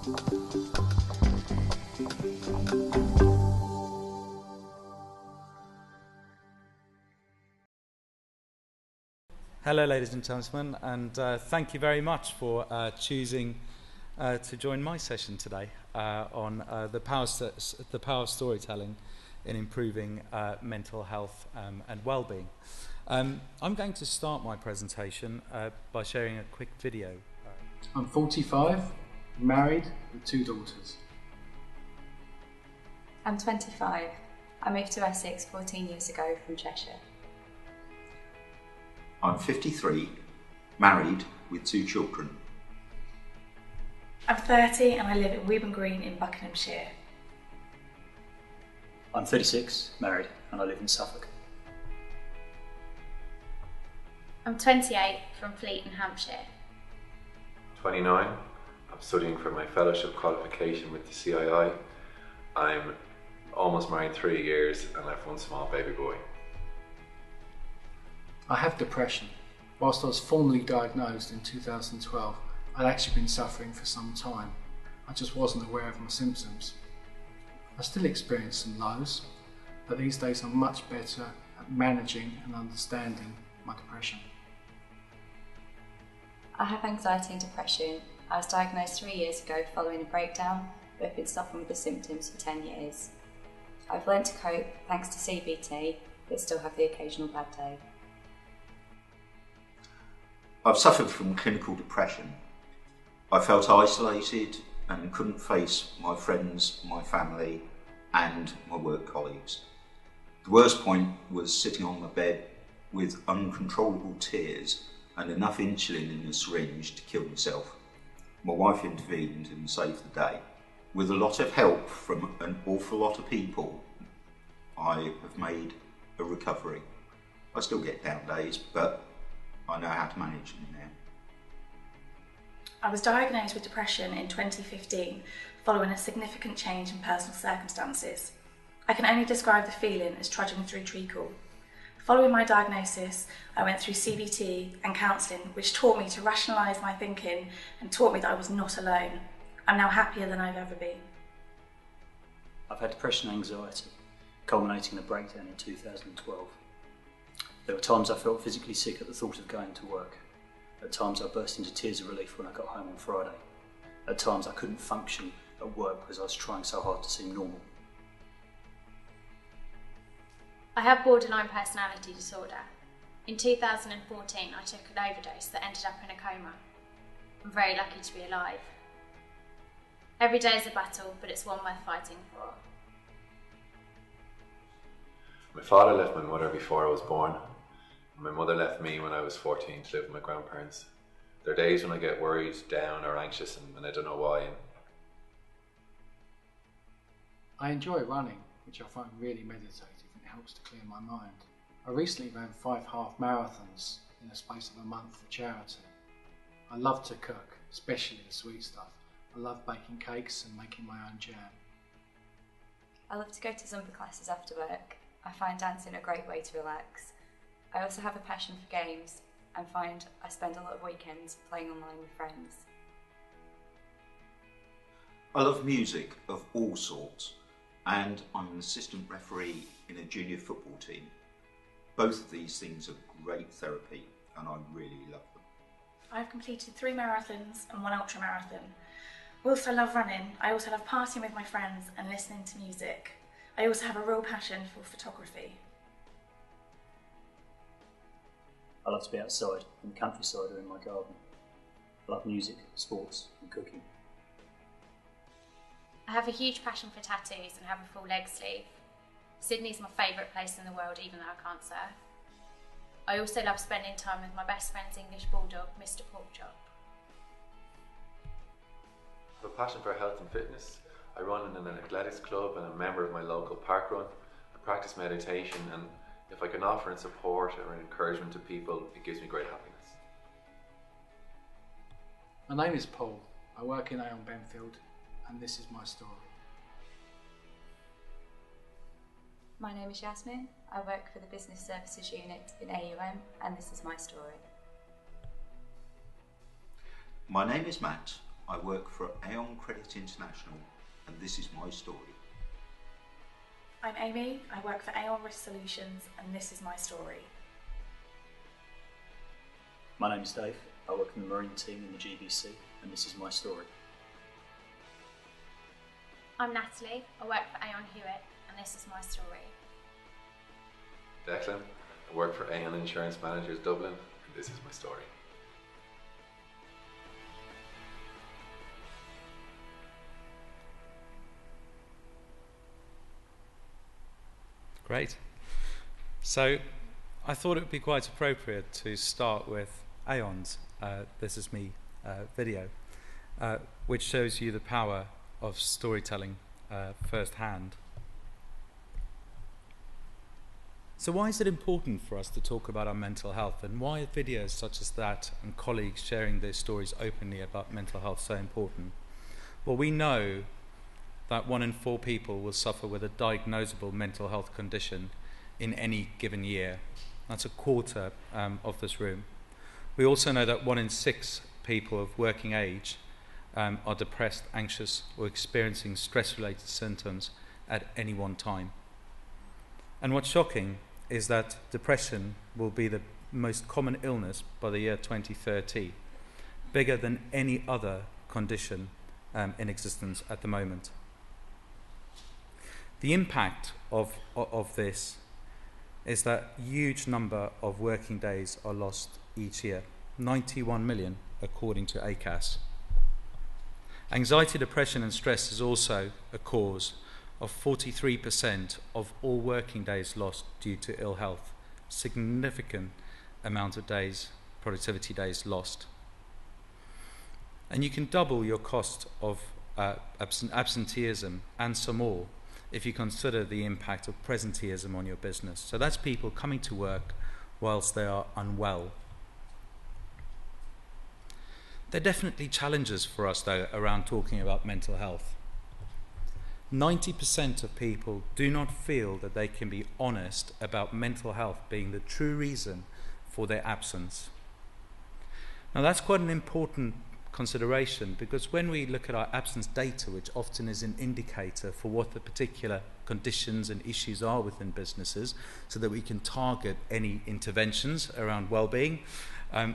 Hello, ladies and gentlemen, and thank you very much for choosing to join my session today on the power of storytelling in improving mental health and well-being. I'm going to start my presentation by sharing a quick video. I'm 45, married with 2 daughters. I'm 25. I moved to Essex 14 years ago from Cheshire. I'm 53, married with 2 children. I'm 30 and I live in Wellbeing Green in Buckinghamshire. I'm 36, married, and I live in Suffolk. I'm 28, from Fleet in Hampshire. 29, I'm studying for my fellowship qualification with the CII. I'm almost married 3 years and I have 1 small baby boy. I have depression. Whilst I was formally diagnosed in 2012, I'd actually been suffering for some time. I just wasn't aware of my symptoms. I still experience some lows, but these days I'm much better at managing and understanding my depression. I have anxiety and depression. I was diagnosed 3 years ago following a breakdown, but I've been suffering with the symptoms for 10 years. I've learned to cope thanks to CBT, but still have the occasional bad day. I've suffered from clinical depression. I felt isolated and couldn't face my friends, my family and my work colleagues. The worst point was sitting on my bed with uncontrollable tears and enough insulin in a syringe to kill myself. My wife intervened and saved the day. With a lot of help from an awful lot of people, I have made a recovery. I still get down days, but I know how to manage them now. I was diagnosed with depression in 2015 following a significant change in personal circumstances. I can only describe the feeling as trudging through treacle. Following my diagnosis, I went through CBT and counselling, which taught me to rationalise my thinking and taught me that I was not alone. I'm now happier than I've ever been. I've had depression and anxiety, culminating in a breakdown in 2012. There were times I felt physically sick at the thought of going to work. At times I burst into tears of relief when I got home on Friday. At times I couldn't function at work because I was trying so hard to seem normal. I have borderline personality disorder. In 2014, I took an overdose that ended up in a coma. I'm very lucky to be alive. Every day is a battle, but it's one worth fighting for. My father left my mother before I was born. My mother left me when I was 14 to live with my grandparents. There are days when I get worried, down or anxious and I don't know why. I enjoy running, which I find really meditative and it helps to clear my mind. I recently ran 5 half marathons in the space of a month for charity. I love to cook, especially the sweet stuff. I love baking cakes and making my own jam. I love to go to Zumba classes after work. I find dancing a great way to relax. I also have a passion for games and find I spend a lot of weekends playing online with friends. I love music of all sorts and I'm an assistant referee in a junior football team. Both of these things are great therapy and I really love them. I've completed 3 marathons and 1 ultra marathon. Whilst I love running, I also love partying with my friends and listening to music. I also have a real passion for photography. I love to be outside, in the countryside or in my garden. I love music, sports and cooking. I have a huge passion for tattoos and have a full leg sleeve. Sydney's my favourite place in the world, even though I can't surf. I also love spending time with my best friend's English bulldog, Mr. Porkchop. I have a passion for health and fitness. I run in an athletics club and I'm a member of my local park run. I practice meditation and if I can offer and support or encouragement to people, it gives me great happiness. My name is Paul. I work in Aon Benfield and this is my story. My name is Yasmin. I work for the Business Services Unit in AUM and this is my story. My name is Matt. I work for Aon Credit International, and this is my story. I'm Amy, I work for Aon Risk Solutions, and this is my story. My name is Dave, I work in the marine team in the GBC, and this is my story. I'm Natalie, I work for Aon Hewitt, and this is my story. Declan, I work for Aon Insurance Managers Dublin, and this is my story. Great. So I thought it would be quite appropriate to start with Aon's This Is Me video, which shows you the power of storytelling firsthand. So why is it important for us to talk about our mental health, and why are videos such as that and colleagues sharing their stories openly about mental health so important? Well, we know that 1 in 4 people will suffer with a diagnosable mental health condition in any given year. That's a quarter of this room. We also know that 1 in 6 people of working age are depressed, anxious, or experiencing stress-related symptoms at any one time. And what's shocking is that depression will be the most common illness by the year 2030, bigger than any other condition in existence at the moment. The impact of this is that huge number of working days are lost each year, 91 million according to ACAS. Anxiety, depression and stress is also a cause of 43% of all working days lost due to ill health. Significant amount of days, productivity days lost. And you can double your cost of absenteeism and some more if you consider the impact of presenteeism on your business. So that's people coming to work whilst they are unwell. There are definitely challenges for us though around talking about mental health. 90% of people do not feel that they can be honest about mental health being the true reason for their absence. Now that's quite an important consideration, because when we look at our absence data, which often is an indicator for what the particular conditions and issues are within businesses so that we can target any interventions around well-being,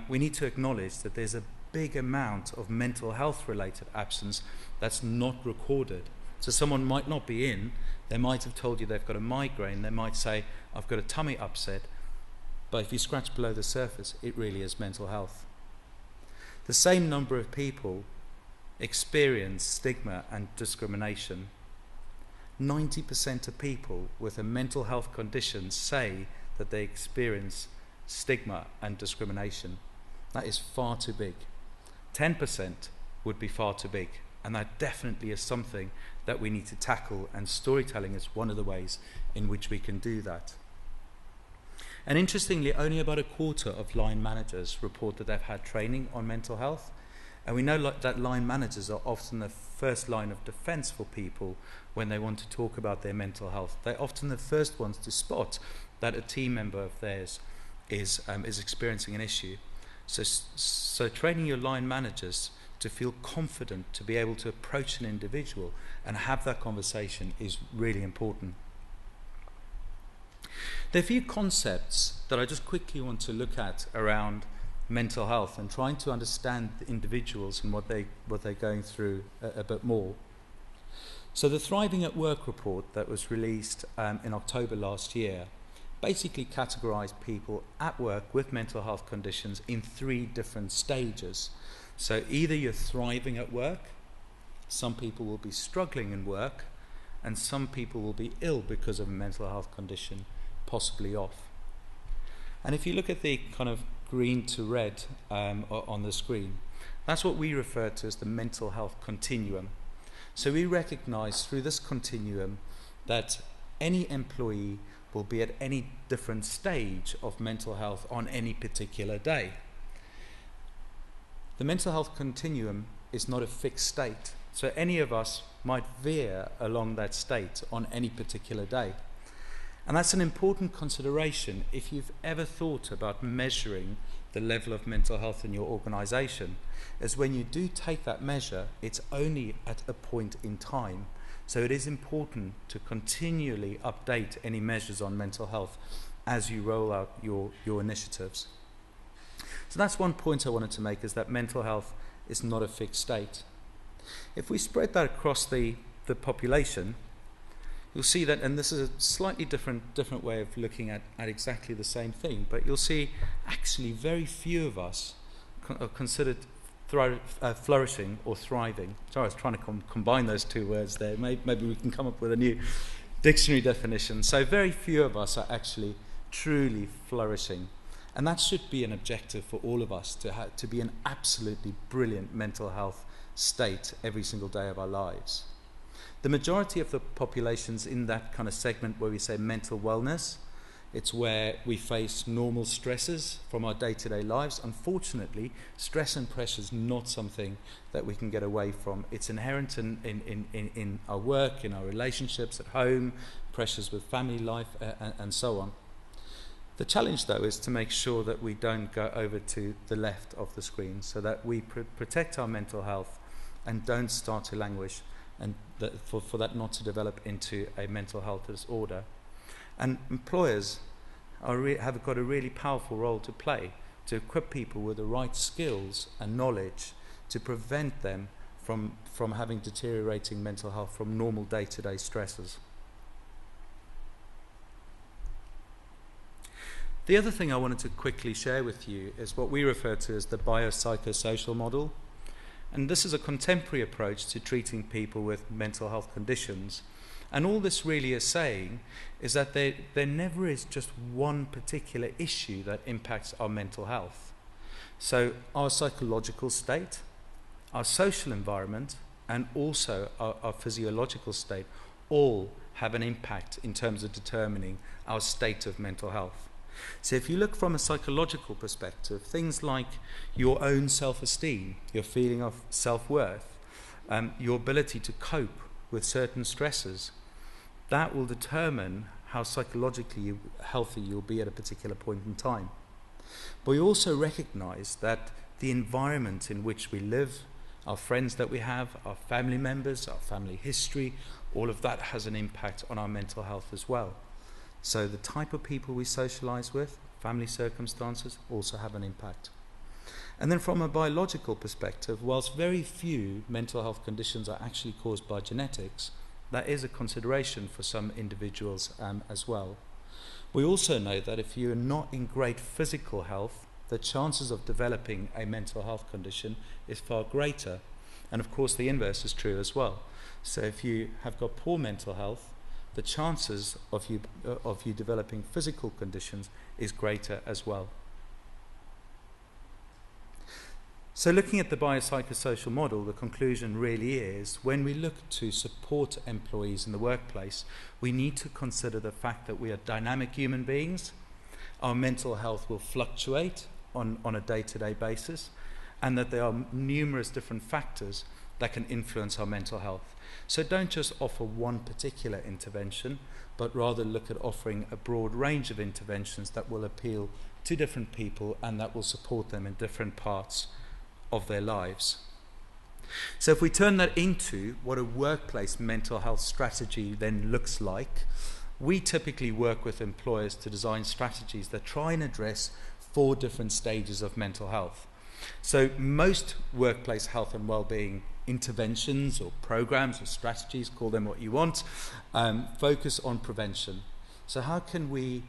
we need to acknowledge that there's a big amount of mental health related absence that's not recorded. So someone might not be in, they might have told you they've got a migraine, they might say, I've got a tummy upset, but if you scratch below the surface, it really is mental health. The same number of people experience stigma and discrimination. 90% of people with a mental health condition say that they experience stigma and discrimination. That is far too big. 10% would be far too big, and that definitely is something that we need to tackle, and storytelling is one of the ways in which we can do that. And interestingly, only about a quarter of line managers report that they've had training on mental health, and we know that line managers are often the first line of defense for people when they want to talk about their mental health. They're often the first ones to spot that a team member of theirs is experiencing an issue. So training your line managers to feel confident to be able to approach an individual and have that conversation is really important. There are a few concepts that I just quickly want to look at around mental health and trying to understand the individuals and what they're going through a bit more. So the Thriving at Work report that was released in October last year basically categorized people at work with mental health conditions in 3 different stages. So either you're thriving at work, some people will be struggling in work, and some people will be ill because of a mental health condition, possibly off. And if you look at the kind of green to red on the screen, that's what we refer to as the mental health continuum. So we recognize through this continuum that any employee will be at any different stage of mental health on any particular day. The mental health continuum is not a fixed state, so any of us might veer along that state on any particular day. And that's an important consideration if you've ever thought about measuring the level of mental health in your organisation, is when you do take that measure, it's only at a point in time. So it is important to continually update any measures on mental health as you roll out your initiatives. So that's one point I wanted to make, is that mental health is not a fixed state. If we spread that across the population, you'll see that, and this is a slightly different way of looking at exactly the same thing, but you'll see actually very few of us are considered flourishing or thriving. Sorry, I was trying to combine those two words there. Maybe we can come up with a new dictionary definition. So very few of us are actually truly flourishing. And that should be an objective for all of us, to be in absolutely brilliant mental health state every single day of our lives. The majority of the population's in that kind of segment where we say mental wellness. It's where we face normal stresses from our day-to-day lives. Unfortunately, stress and pressure is not something that we can get away from. It's inherent in our work, in our relationships at home, pressures with family life, and so on. The challenge, though, is to make sure that we don't go over to the left of the screen, so that we protect our mental health and don't start to languish, and for that not to develop into a mental health disorder. And employers have got a really powerful role to play, to equip people with the right skills and knowledge to prevent them from having deteriorating mental health from normal day-to-day stresses. The other thing I wanted to quickly share with you is what we refer to as the biopsychosocial model. And this is a contemporary approach to treating people with mental health conditions. And all this really is saying is that there never is just one particular issue that impacts our mental health. So our psychological state, our social environment, and also our physiological state all have an impact in terms of determining our state of mental health. So if you look from a psychological perspective, things like your own self-esteem, your feeling of self-worth, your ability to cope with certain stresses, that will determine how psychologically healthy you'll be at a particular point in time. But we also recognize that the environment in which we live, our friends that we have, our family members, our family history, all of that has an impact on our mental health as well. So the type of people we socialize with, family circumstances, also have an impact. And then from a biological perspective, whilst very few mental health conditions are actually caused by genetics, that is a consideration for some individuals as well. We also know that if you're not in great physical health, the chances of developing a mental health condition is far greater. And of course the inverse is true as well. So if you have got poor mental health, the chances of you developing physical conditions is greater as well. So looking at the biopsychosocial model, the conclusion really is, when we look to support employees in the workplace, we need to consider the fact that we are dynamic human beings. Our mental health will fluctuate on a day-to-day basis, and that there are numerous different factors that can influence our mental health. So don't just offer one particular intervention, but rather look at offering a broad range of interventions that will appeal to different people and that will support them in different parts of their lives. So if we turn that into what a workplace mental health strategy then looks like, we typically work with employers to design strategies that try and address 4 different stages of mental health. So most workplace health and well-being interventions or programs or strategies, call them what you want, focus on prevention. So how can we,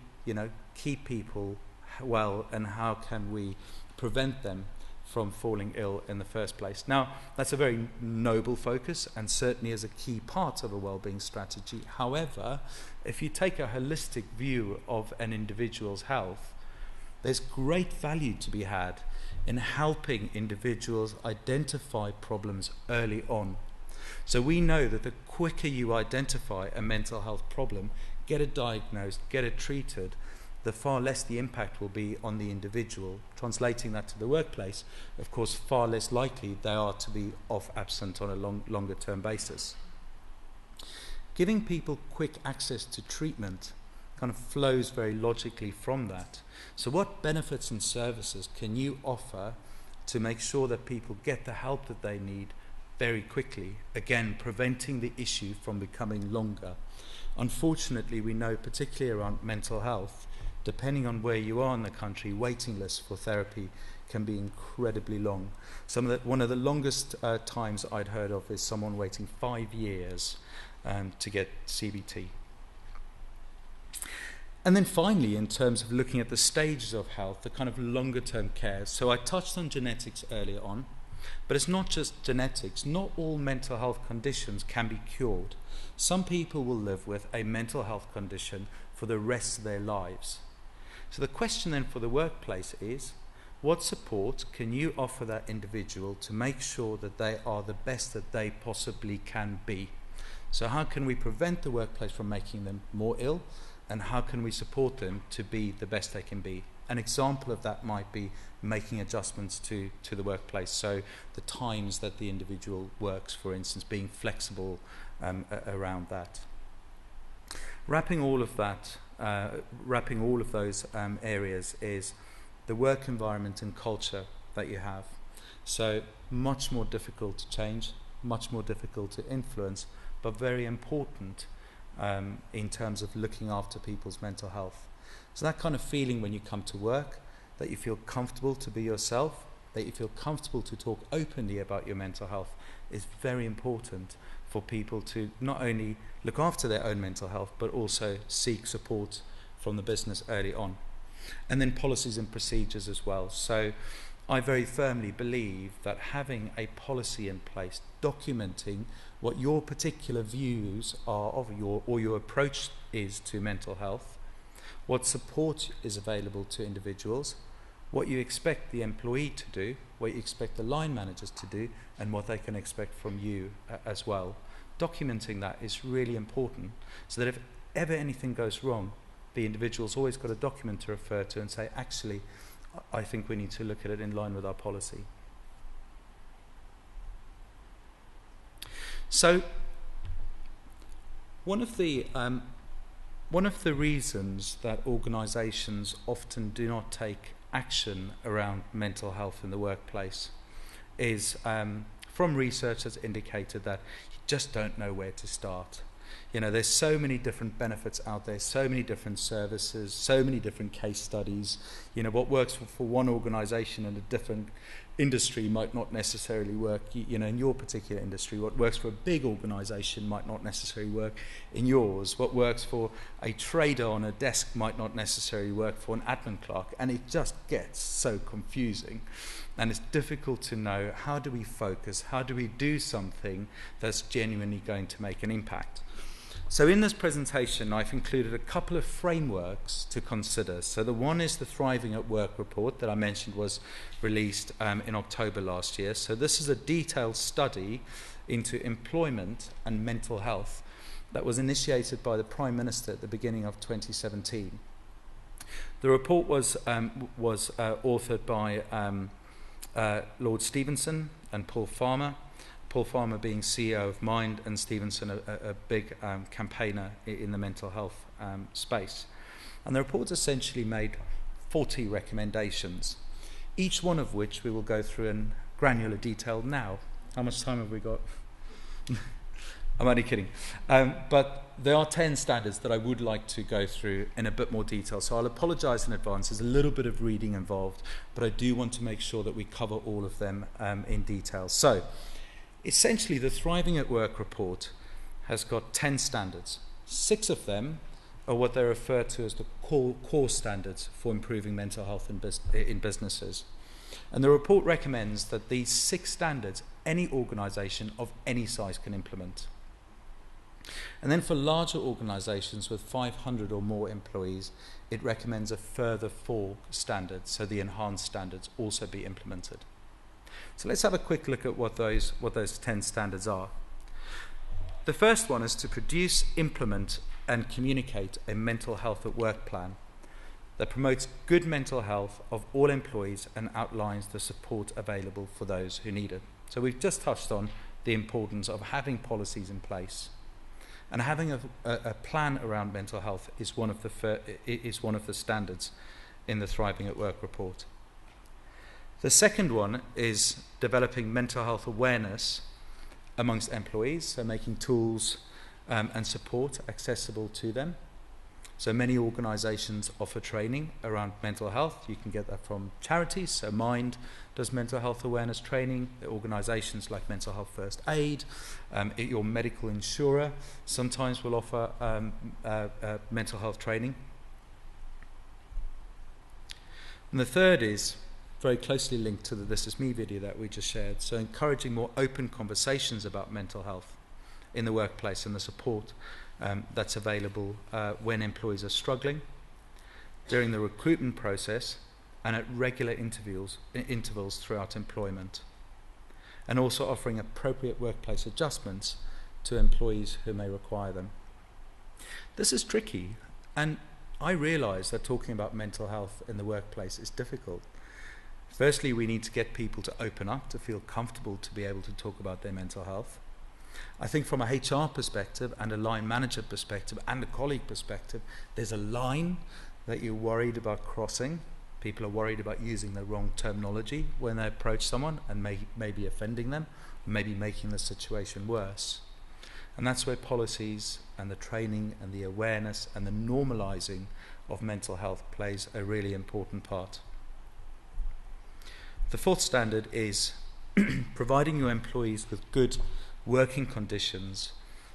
keep people well, and how can we prevent them from falling ill in the first place? Now, that's a very noble focus and certainly is a key part of a well-being strategy. However, if you take a holistic view of an individual's health, there's great value to be had in helping individuals identify problems early on. So we know that the quicker you identify a mental health problem, get it diagnosed, get it treated, the far less the impact will be on the individual. Translating that to the workplace, of course, far less likely they are to be off absent on a longer term basis. Giving people quick access to treatment kind of flows very logically from that. So what benefits and services can you offer to make sure that people get the help that they need very quickly, again preventing the issue from becoming longer? Unfortunately, we know, particularly around mental health, depending on where you are in the country, waiting lists for therapy can be incredibly long. One of the longest times I'd heard of is someone waiting 5 years to get CBT. And then finally, in terms of looking at the stages of health, the kind of longer term care. So I touched on genetics earlier on, but it's not just genetics. Not all mental health conditions can be cured. Some people will live with a mental health condition for the rest of their lives. So the question then for the workplace is, what support can you offer that individual to make sure that they are the best that they possibly can be? So how can we prevent the workplace from making them more ill? And how can we support them to be the best they can be? An example of that might be making adjustments to the workplace. So the times that the individual works, for instance, being flexible around that. Wrapping all of those areas is the work environment and culture that you have. So much more difficult to change, much more difficult to influence, but very important in terms of looking after people's mental health. So that kind of feeling when you come to work, that you feel comfortable to be yourself, that you feel comfortable to talk openly about your mental health, is very important for people to not only look after their own mental health, but also seek support from the business early on. And then policies and procedures as well. So I very firmly believe that having a policy in place, documenting what your particular views are of your approach is to mental health, what support is available to individuals, what you expect the employee to do, what you expect the line managers to do, and what they can expect from you as well. Documenting that is really important, so that if ever anything goes wrong, the individual's always got a document to refer to and say, actually, I think we need to look at it in line with our policy. So one of the reasons that organisations often do not take action around mental health in the workplace is, from research has indicated that you just don't know where to start. You know, there's so many different benefits out there, so many different services, so many different case studies. You know, what works for one organisation in a different industry might not necessarily work, you know, in your particular industry. What works for a big organisation might not necessarily work in yours. What works for a trader on a desk might not necessarily work for an admin clerk. And it just gets so confusing. And it's difficult to know, how do we focus? How do we do something that's genuinely going to make an impact? So in this presentation, I've included a couple of frameworks to consider. So the one is the Thriving at Work report that I mentioned was released in October last year. So this is a detailed study into employment and mental health that was initiated by the Prime Minister at the beginning of 2017. The report was authored by Lord Stevenson and Paul Farmer. Paul Farmer being CEO of Mind, and Stevenson a big campaigner in the mental health space. And the report's essentially made 40 recommendations, each one of which we will go through in granular detail now. How much time have we got? I'm only kidding. But there are 10 standards that I would like to go through in a bit more detail. So I'll apologise in advance. There's a little bit of reading involved, but I do want to make sure that we cover all of them in detail. So essentially, the Thriving at Work report has got 10 standards. 6 of them are what they refer to as the core standards for improving mental health in businesses. And the report recommends that these 6 standards any organisation of any size can implement. And then for larger organisations with 500 or more employees, it recommends a further 4 standards, so the enhanced standards also be implemented. So let's have a quick look at what those 10 standards are. The first one is to produce, implement and communicate a mental health at work plan that promotes good mental health of all employees and outlines the support available for those who need it. So we've just touched on the importance of having policies in place. And having a plan around mental health is one of the standards in the Thriving at Work report. The second one is developing mental health awareness amongst employees, so making tools and support accessible to them. So many organisations offer training around mental health. You can get that from charities. So Mind does mental health awareness training. Organisations like Mental Health First Aid, your medical insurer sometimes will offer mental health training. And the third is very closely linked to the This Is Me video that we just shared. So encouraging more open conversations about mental health in the workplace and the support that's available when employees are struggling, during the recruitment process, and at regular intervals throughout employment. And also offering appropriate workplace adjustments to employees who may require them. This is tricky, and I realise that talking about mental health in the workplace is difficult. Firstly, we need to get people to open up, to feel comfortable to be able to talk about their mental health. I think from a HR perspective and a line manager perspective and a colleague perspective, there's a line that you're worried about crossing. People are worried about using the wrong terminology when they approach someone and maybe offending them, maybe making the situation worse. And that's where policies and the training and the awareness and the normalising of mental health plays a really important part. The fourth standard is providing your employees with good working conditions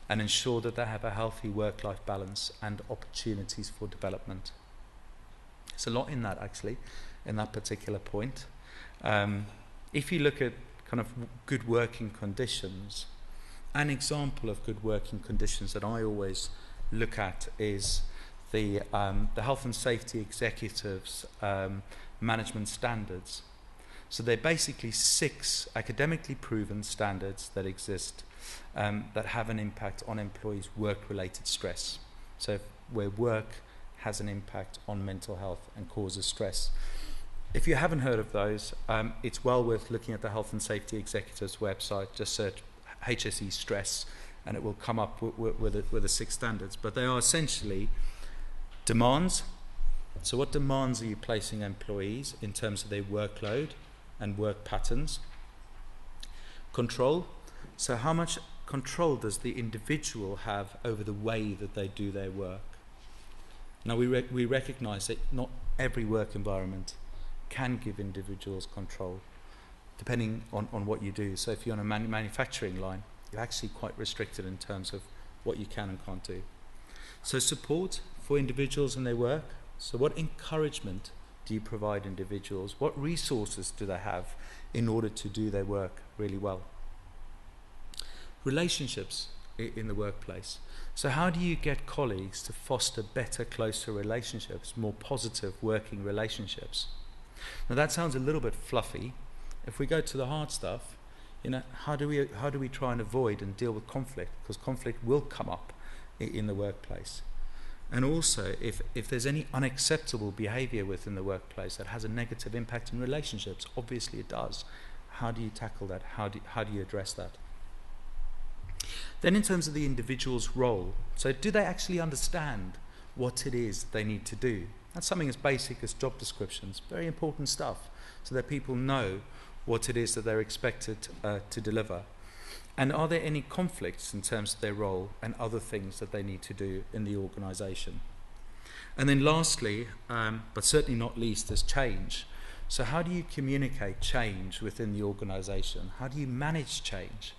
and ensure that they have a healthy work-life balance and opportunities for development. There's a lot in that, actually, in that particular point. If you look at kind of good working conditions, an example of good working conditions that I always look at is the Health and Safety Executives management standards. So they're basically 6 academically proven standards that exist that have an impact on employees' work-related stress. So where work has an impact on mental health and causes stress. If you haven't heard of those, it's well worth looking at the Health and Safety Executives website. Just search HSE stress and it will come up with the 6 standards. But they are essentially demands. So what demands are you placing employees in terms of their workload and work patterns? Control. So how much control does the individual have over the way that they do their work? Now we recognise that not every work environment can give individuals control, depending on what you do. So if you're on a manufacturing line, you're actually quite restricted in terms of what you can and can't do. So support for individuals in their work. So what encouragement do you provide individuals? What resources do they have in order to do their work really well? Relationships in the workplace. So how do you get colleagues to foster better, closer relationships, more positive working relationships? Now that sounds a little bit fluffy. If we go to the hard stuff, how do we try and avoid and deal with conflict? Because conflict will come up in the workplace. And also, if there's any unacceptable behaviour within the workplace that has a negative impact in relationships, obviously it does. How do you tackle that? How do you address that? Then in terms of the individual's role, so do they actually understand what it is they need to do? That's something as basic as job descriptions, very important stuff, so that people know what it is that they're expected to deliver. And are there any conflicts in terms of their role and other things that they need to do in the organisation? And then lastly, but certainly not least, is change. So how do you communicate change within the organisation? How do you manage change?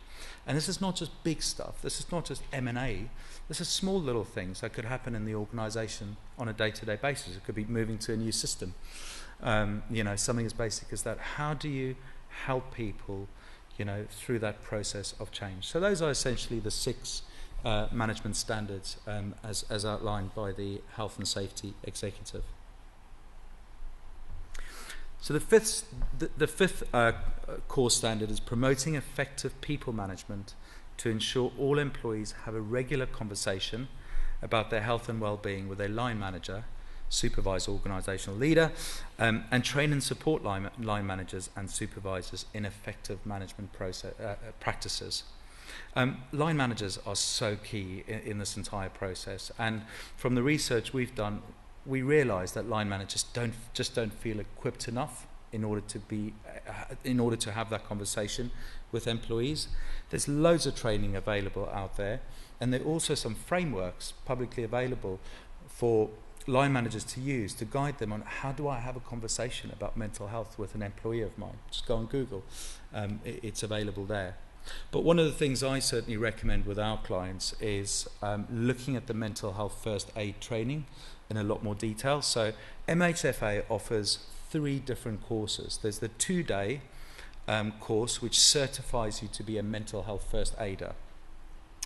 And this is not just big stuff. This is not just M&A. This is small little things that could happen in the organisation on a day-to-day basis. It could be moving to a new system. Something as basic as that. How do you help people through that process of change? So those are essentially the 6 management standards as outlined by the Health and Safety Executive. So the fifth core standard is promoting effective people management to ensure all employees have a regular conversation about their health and well-being with their line manager, supervisor, organisational leader, and train and support line managers and supervisors in effective management practices. Line managers are so key in this entire process, and from the research we've done, we realise that line managers don't feel equipped enough in order to have that conversation with employees. There's loads of training available out there, and there are also some frameworks publicly available for line managers to use to guide them on how do I have a conversation about mental health with an employee of mine. Just go on Google, it's available there. But one of the things I certainly recommend with our clients is looking at the mental health first aid training in a lot more detail. So MHFA offers 3 different courses. There's the 2-day course which certifies you to be a mental health first aider.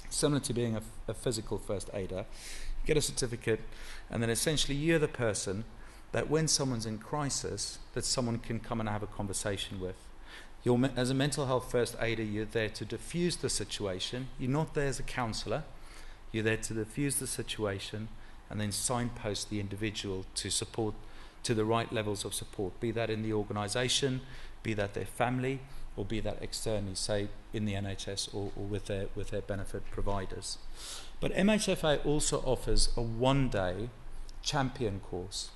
Similar to being a physical first aider, you get a certificate, and then essentially you're the person that when someone's in crisis, that someone can come and have a conversation with. As a mental health first aider, you're there to diffuse the situation. You're not there as a counsellor. You're there to diffuse the situation and then signpost the individual to support, to the right levels of support, be that in the organisation, be that their family, or be that externally, say in the NHS or with their benefit providers. But MHFA also offers a 1-day champion course,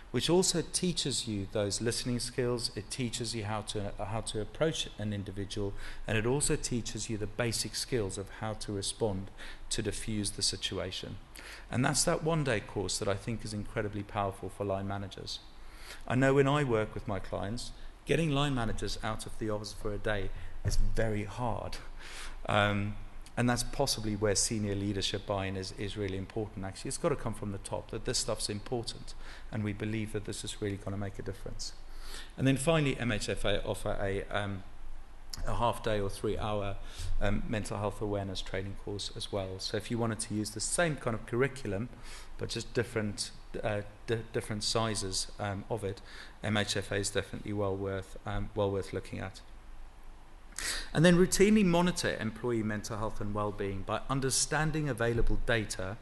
which also teaches you those listening skills. It teaches you how to approach an individual, and it also teaches you the basic skills of how to respond to diffuse the situation. And that's that 1-day course that I think is incredibly powerful for line managers. I know when I work with my clients, getting line managers out of the office for a day is very hard. And that's possibly where senior leadership buy-in is really important. Actually, it's got to come from the top, that this stuff's important, and we believe that this is really going to make a difference. And then finally, MHFA offer a half-day or 3-hour mental health awareness training course as well. So if you wanted to use the same kind of curriculum, but just different sizes of it, MHFA is definitely well worth looking at. And then routinely monitor employee mental health and well-being by understanding available data,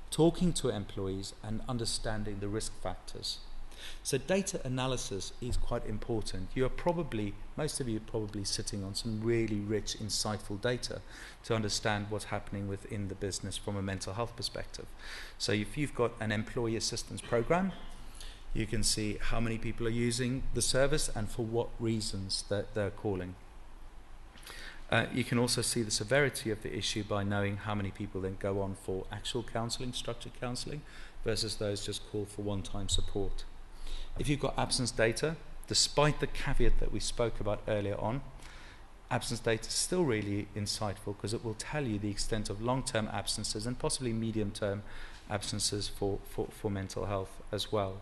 talking to employees, and understanding the risk factors. So data analysis is quite important. Most of you are probably sitting on some really rich, insightful data to understand what's happening within the business from a mental health perspective. So if you've got an employee assistance program, you can see how many people are using the service and for what reasons that they're calling. You can also see the severity of the issue by knowing how many people then go on for actual counselling, structured counselling, versus those just call for one-time support. If you've got absence data, despite the caveat that we spoke about earlier on, absence data is still really insightful because it will tell you the extent of long-term absences and possibly medium-term absences for mental health as well.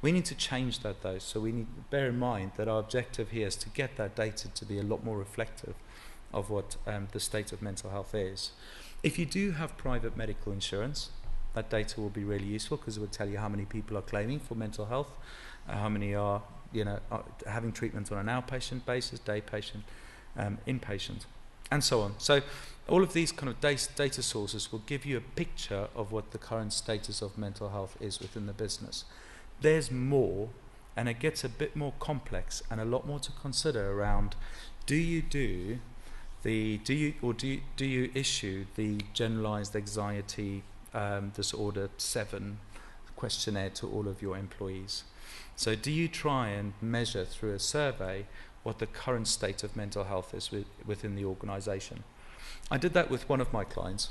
We need to change that though, so we need to bear in mind that our objective here is to get that data to be a lot more reflective of what the state of mental health is. If you do have private medical insurance, that data will be really useful because it will tell you how many people are claiming for mental health, how many are having treatment on an outpatient basis, day patient, inpatient, and so on. So all of these kind of data sources will give you a picture of what the current status of mental health is within the business. There's more, and it gets a bit more complex and a lot more to consider around, do you issue the generalized anxiety disorder 7 questionnaire to all of your employees? So do you try and measure through a survey what the current state of mental health is within the organisation? I did that with one of my clients,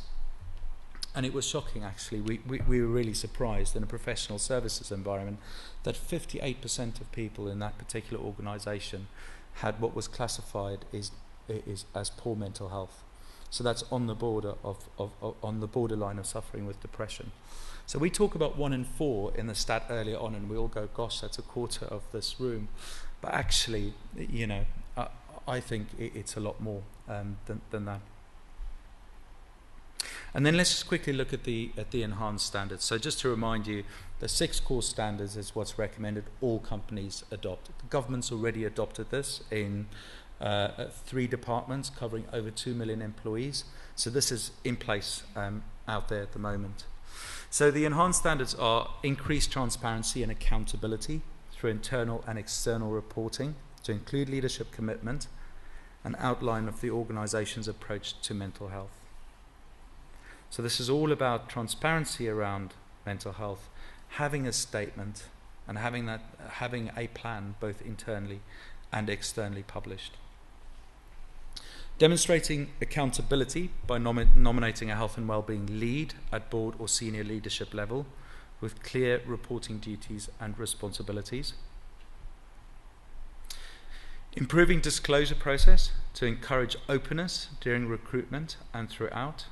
and it was shocking actually. We were really surprised in a professional services environment that 58% of people in that particular organisation had what was classified as poor mental health. So that's on the border on the borderline of suffering with depression. So we talk about 1 in 4 in the stat earlier on, and we all go, gosh, that's a quarter of this room. But actually, I think it's a lot more than that. And then let's just quickly look at the enhanced standards. So just to remind you, the 6 core standards is what's recommended all companies adopt. The government's already adopted this in 3 departments covering over 2 million employees. So this is in place out there at the moment. So the enhanced standards are increased transparency and accountability through internal and external reporting to include leadership commitment, an outline of the organisation's approach to mental health. So this is all about transparency around mental health, having a statement and having a plan both internally and externally published. Demonstrating accountability by nominating a health and wellbeing lead at board or senior leadership level with clear reporting duties and responsibilities. Improving disclosure process to encourage openness during recruitment and throughout.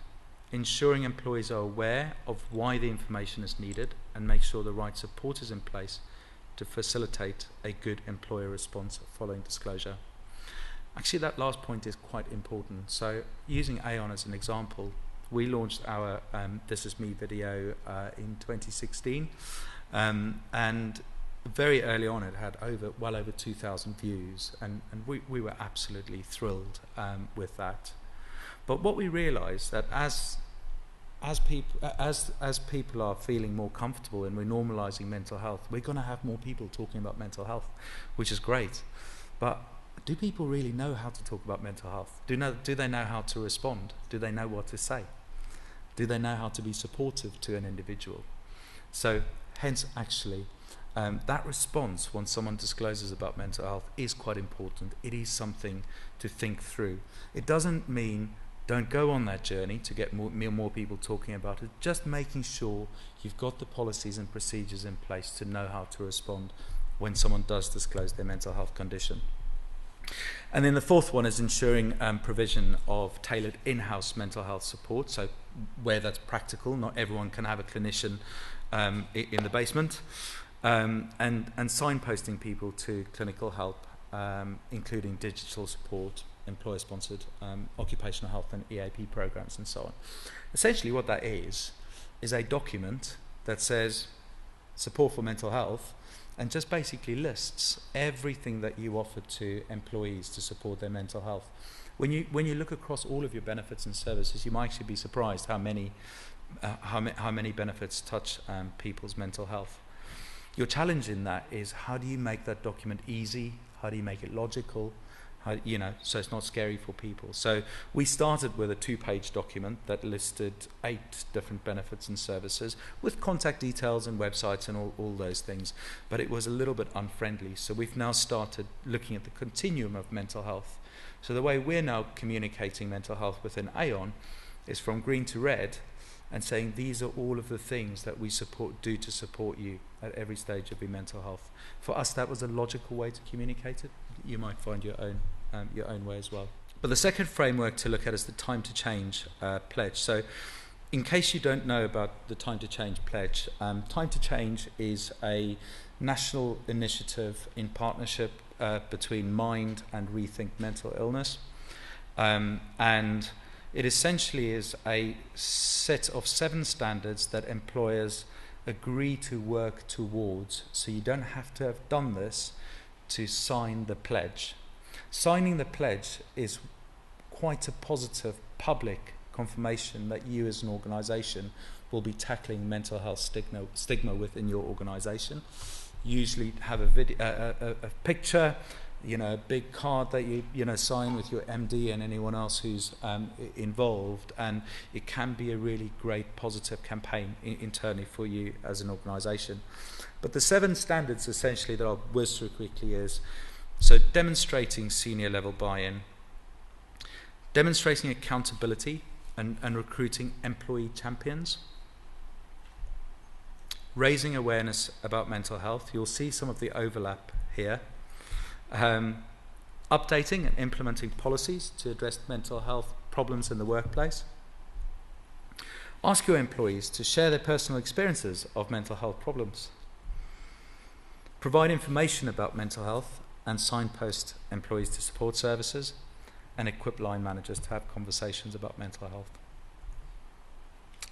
Ensuring employees are aware of why the information is needed and make sure the right support is in place to facilitate a good employer response following disclosure. Actually, that last point is quite important. So using Aon as an example, we launched our This Is Me video in 2016, and very early on it had well over 2,000 views, and we were absolutely thrilled with that. But what we realised that as people are feeling more comfortable and we're normalising mental health, we're going to have more people talking about mental health, which is great. But do people really know how to talk about mental health? Do they know how to respond? Do they know what to say? Do they know how to be supportive to an individual? So hence actually that response when someone discloses about mental health is quite important. It is something to think through. It doesn't mean don't go on that journey to get more people talking about it, just making sure you've got the policies and procedures in place to know how to respond when someone does disclose their mental health condition. And then the fourth one is ensuring provision of tailored in-house mental health support, so where that's practical, not everyone can have a clinician in the basement, and signposting people to clinical help, including digital support, employer-sponsored occupational health and EAP programs and so on. Essentially what that is a document that says support for mental health and just basically lists everything that you offer to employees to support their mental health. When you look across all of your benefits and services, you might actually be surprised how many benefits touch people's mental health. Your challenge in that is how do you make that document easy? How do you make it logical? So it's not scary for people. So we started with a 2-page document that listed 8 different benefits and services with contact details and websites and all those things, but it was a little bit unfriendly. So we've now started looking at the continuum of mental health. So the way we're now communicating mental health within Aon is from green to red and saying these are all of the things that we do to support you at every stage of your mental health. For us, that was a logical way to communicate it. You might find your own way as well. But the second framework to look at is the Time to Change pledge. So in case you don't know about the Time to Change pledge, Time to Change is a national initiative in partnership between Mind and Rethink Mental Illness. And it essentially is a set of 7 standards that employers agree to work towards. So you don't have to have done this to sign the pledge. Signing the pledge is quite a positive public confirmation that you as an organisation will be tackling mental health stigma within your organisation. Usually have a picture, a big card that you sign with your MD and anyone else who's involved, and it can be a really great positive campaign internally for you as an organisation. But the 7 standards essentially that I'll whiz through quickly is, so demonstrating senior level buy-in, demonstrating accountability and recruiting employee champions, raising awareness about mental health. You'll see some of the overlap here. Updating and implementing policies to address mental health problems in the workplace. Ask your employees to share their personal experiences of mental health problems. Provide information about mental health and signpost employees to support services, and equip line managers to have conversations about mental health.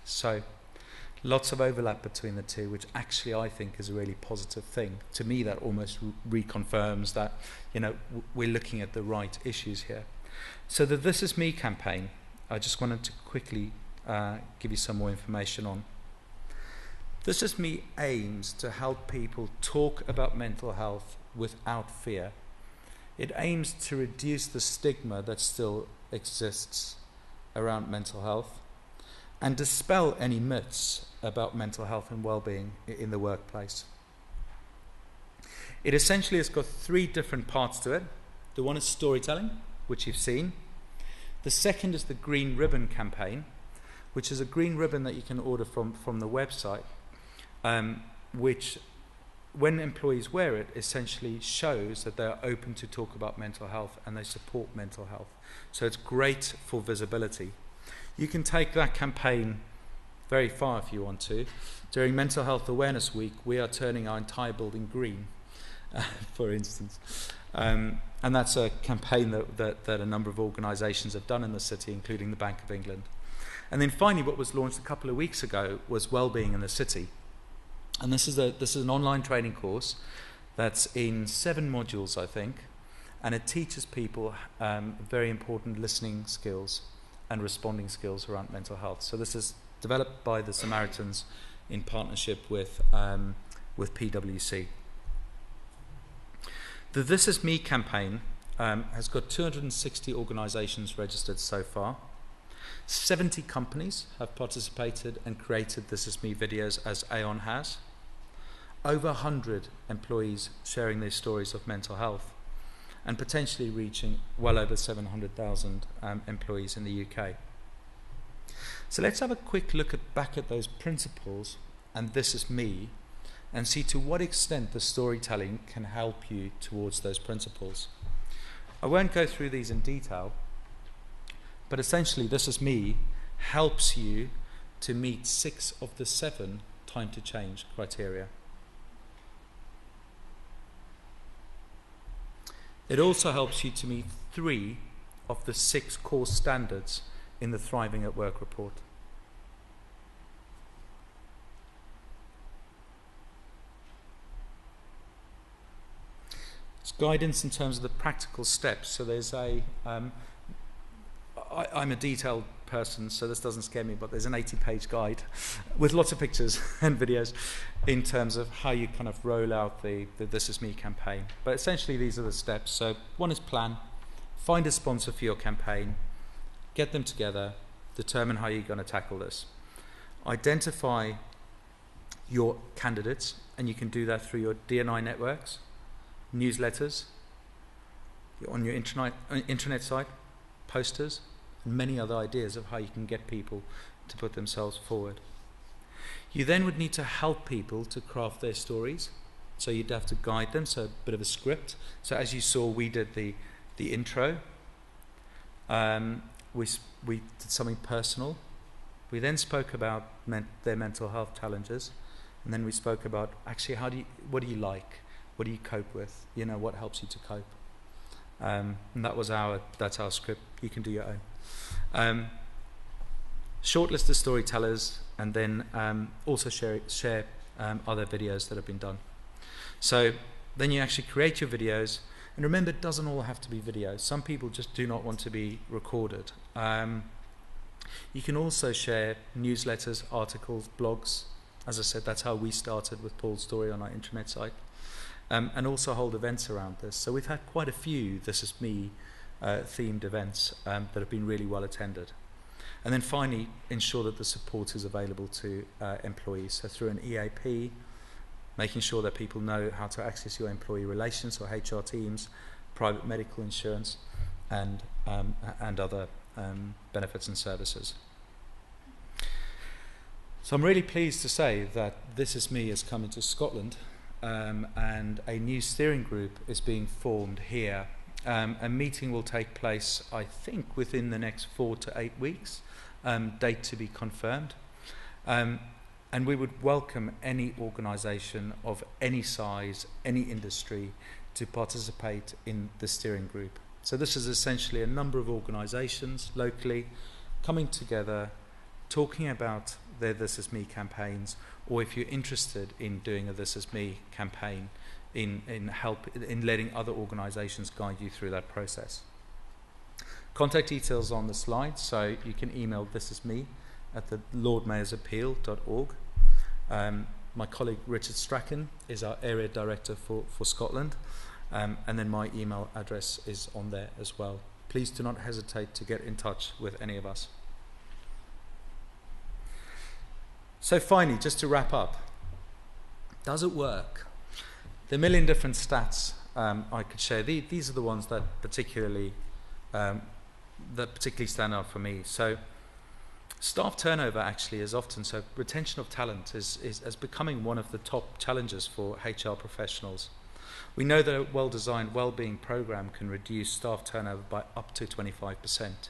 So, lots of overlap between the two, which actually I think is a really positive thing. To me, that almost reconfirms that, we're looking at the right issues here. So the This Is Me campaign, I just wanted to quickly give you some more information on. This Is Me aims to help people talk about mental health without fear. It aims to reduce the stigma that still exists around mental health and dispel any myths about mental health and well-being in the workplace. It essentially has got 3 different parts to it. The one is storytelling, which you've seen. The second is the Green Ribbon campaign, which is a green ribbon that you can order from the website, which, when employees wear it, essentially shows that they're open to talk about mental health and they support mental health. So it's great for visibility. You can take that campaign very far if you want to. During Mental Health Awareness Week, we are turning our entire building green, for instance. And that's a campaign that a number of organisations have done in the city, including the Bank of England. And then finally, what was launched a couple of weeks ago was Wellbeing in the City. And this is an online training course that's in 7 modules, I think, and it teaches people very important listening skills and responding skills around mental health. So this is developed by the Samaritans in partnership with PwC. The This Is Me campaign has got 260 organisations registered so far. 70 companies have participated and created This Is Me videos, as Aon has. Over 100 employees sharing their stories of mental health, and potentially reaching well over 700,000 employees in the UK. So let's have a quick look back at those principles and This Is Me, and see to what extent the storytelling can help you towards those principles. I won't go through these in detail, but essentially This Is Me helps you to meet 6 of the 7 time to change criteria. It also helps you to meet 3 of the 6 core standards in the Thriving at Work report. It's guidance in terms of the practical steps. So there's I'm a detailed person, so this doesn't scare me, but there's an 80-page guide with lots of pictures and videos in terms of how you kind of roll out the This Is Me campaign. But essentially these are the steps. So one is plan, find a sponsor for your campaign, get them together, determine how you're going to tackle this. Identify your candidates, and you can do that through your D&I networks, newsletters, on your intranet site, posters, and many other ideas of how you can get people to put themselves forward. You then would need to help people to craft their stories, so you'd have to guide them, so a bit of a script. So as you saw, we did the intro. We did something personal. We then spoke about their mental health challenges, and then we spoke about actually what do you like, what do you cope with, what helps you to cope. And that's our script. You can do your own. Shortlist the storytellers, and then also share other videos that have been done. So then you actually create your videos, and remember, it doesn't all have to be videos. Some people just do not want to be recorded. You can also share newsletters, articles, blogs. As I said, that's how we started with Paul's story on our intranet site. And also hold events around this. So we've had quite a few This Is Me themed events that have been really well attended. And then finally, ensure that the support is available to employees. So through an EAP, making sure that people know how to access your employee relations or HR teams, private medical insurance, and other benefits and services. So I'm really pleased to say that This Is Me has come into Scotland, and a new steering group is being formed here. A meeting will take place, I think, within the next 4 to 8 weeks, date to be confirmed. And we would welcome any organisation of any size, any industry, to participate in the steering group. So this is essentially a number of organisations locally coming together, talking about their This Is Me campaigns, or if you're interested in doing a This Is Me campaign, in letting other organisations guide you through that process. Contact details on the slide, so you can email thisisme@thelordmayorsappeal.org. My colleague Richard Strachan is our area director for Scotland, And then my email address is on there as well. Please do not hesitate to get in touch with any of us. So finally, just to wrap up, does it work? There are a million different stats I could share. These are the ones that particularly stand out for me. So staff turnover actually is often, so retention of talent is becoming one of the top challenges for HR professionals. We know that a well-designed wellbeing program can reduce staff turnover by up to 25%.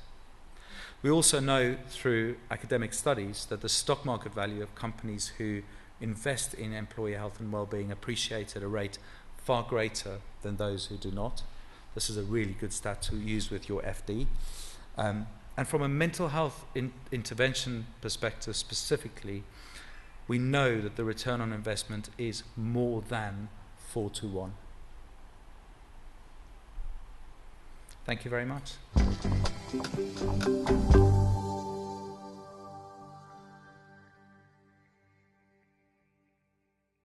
We also know through academic studies that the stock market value of companies who invest in employee health and wellbeing appreciate at a rate far greater than those who do not. This is a really good stat to use with your FD. And from a mental health intervention perspective specifically, we know that the return on investment is more than 4 to 1. Thank you very much.